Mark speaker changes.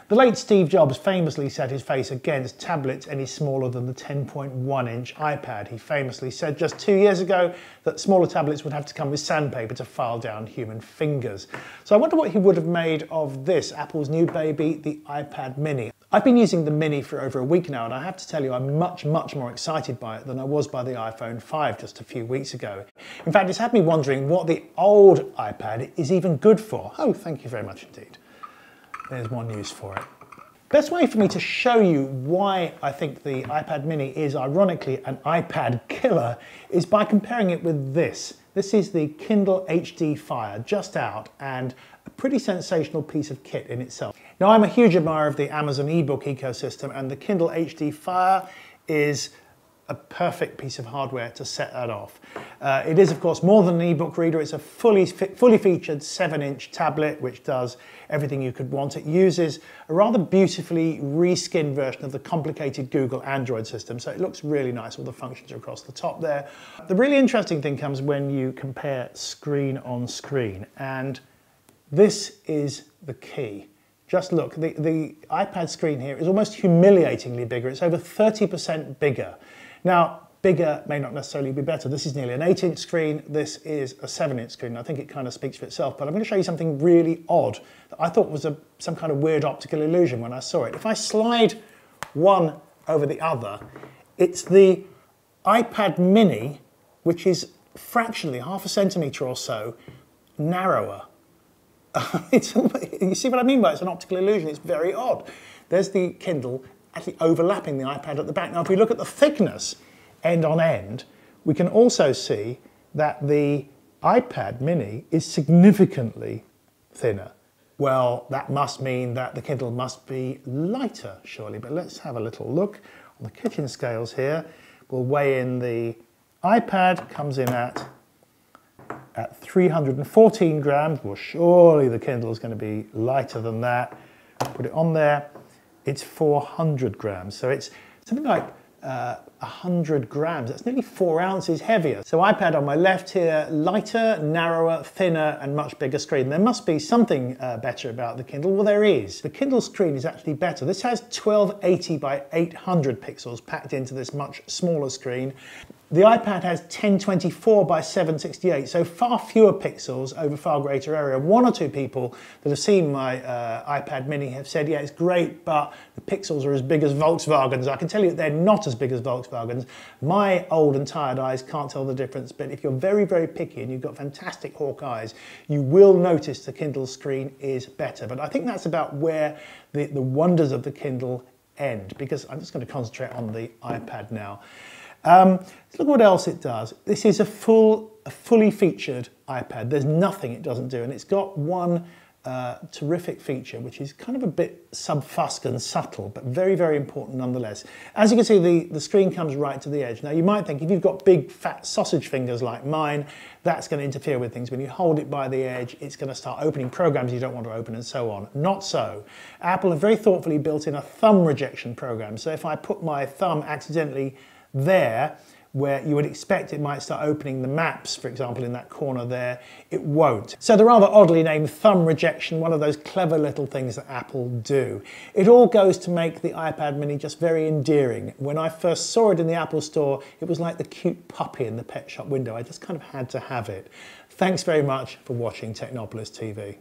Speaker 1: The late Steve Jobs famously set his face against tablets any smaller than the 10.1-inch iPad. He famously said just 2 years ago that smaller tablets would have to come with sandpaper to file down human fingers. So I wonder what he would have made of this, Apple's new baby, the iPad mini. I've been using the mini for over a week now, and I have to tell you I'm much more excited by it than I was by the iPhone 5 just a few weeks ago. In fact, it's had me wondering what the old iPad is even good for. Oh, thank you very much indeed. There's one use for it. Best way for me to show you why I think the iPad mini is ironically an iPad killer is by comparing it with this. This is the Kindle HD Fire, just out, and a pretty sensational piece of kit in itself. Now, I'm a huge admirer of the Amazon ebook ecosystem, and the Kindle HD Fire is a perfect piece of hardware to set that off. It is, of course, more than an ebook reader. It's a fully featured 7-inch tablet which does everything you could want. It uses a rather beautifully reskinned version of the complicated Google Android system, so it looks really nice. All the functions are across the top there. The really interesting thing comes when you compare screen on screen, and this is the key. Just look, the iPad screen here is almost humiliatingly bigger. It's over 30% bigger. Now, bigger may not necessarily be better. This is nearly an 8-inch screen. This is a 7-inch screen. I think it kind of speaks for itself, but I'm going to show you something really odd that I thought was some kind of weird optical illusion when I saw it. If I slide one over the other, it's the iPad mini, which is fractionally, half a centimetre or so, narrower. You see what I mean by it's an optical illusion? It's very odd. There's the Kindle actually overlapping the iPad at the back. Now, if we look at the thickness end on end, we can also see that the iPad mini is significantly thinner. Well, that must mean that the Kindle must be lighter, surely. But let's have a little look on the kitchen scales here. We'll weigh in the iPad, comes in at 314 grams. Well, surely the Kindle is going to be lighter than that. Put it on there. It's 400 grams. So it's something like 100 grams. That's nearly 4 ounces heavier. So iPad on my left here, lighter, narrower, thinner, and much bigger screen. There must be something better about the Kindle. Well, there is. The Kindle screen is actually better. This has 1280 by 800 pixels packed into this much smaller screen. The iPad has 1024 by 768, so far fewer pixels over far greater area. One or two people that have seen my iPad mini have said, yeah, it's great, but the pixels are as big as Volkswagen's. I can tell you that they're not as big as Volkswagen's. My old and tired eyes can't tell the difference, but if you're very picky and you've got fantastic hawk eyes, you will notice the Kindle screen is better. But I think that's about where the wonders of the Kindle end, because I'm just going to concentrate on the iPad now. Look what else it does. This is a fully featured iPad. There's nothing it doesn't do, and it's got one terrific feature, which is kind of a bit sub-fusk and subtle, but very important nonetheless. As you can see, the screen comes right to the edge. Now, you might think if you've got big fat sausage fingers like mine, that's going to interfere with things. When you hold it by the edge, it's going to start opening programs you don't want to open and so on. Not so. Apple have very thoughtfully built in a thumb rejection program. So if I put my thumb accidentally there, where you would expect it might start opening the maps, for example, in that corner there, it won't. So the rather oddly named thumb rejection, one of those clever little things that Apple do. It all goes to make the iPad mini just very endearing. When I first saw it in the Apple Store, it was like the cute puppy in the pet shop window. I just kind of had to have it. Thanks very much for watching Technopolis TV.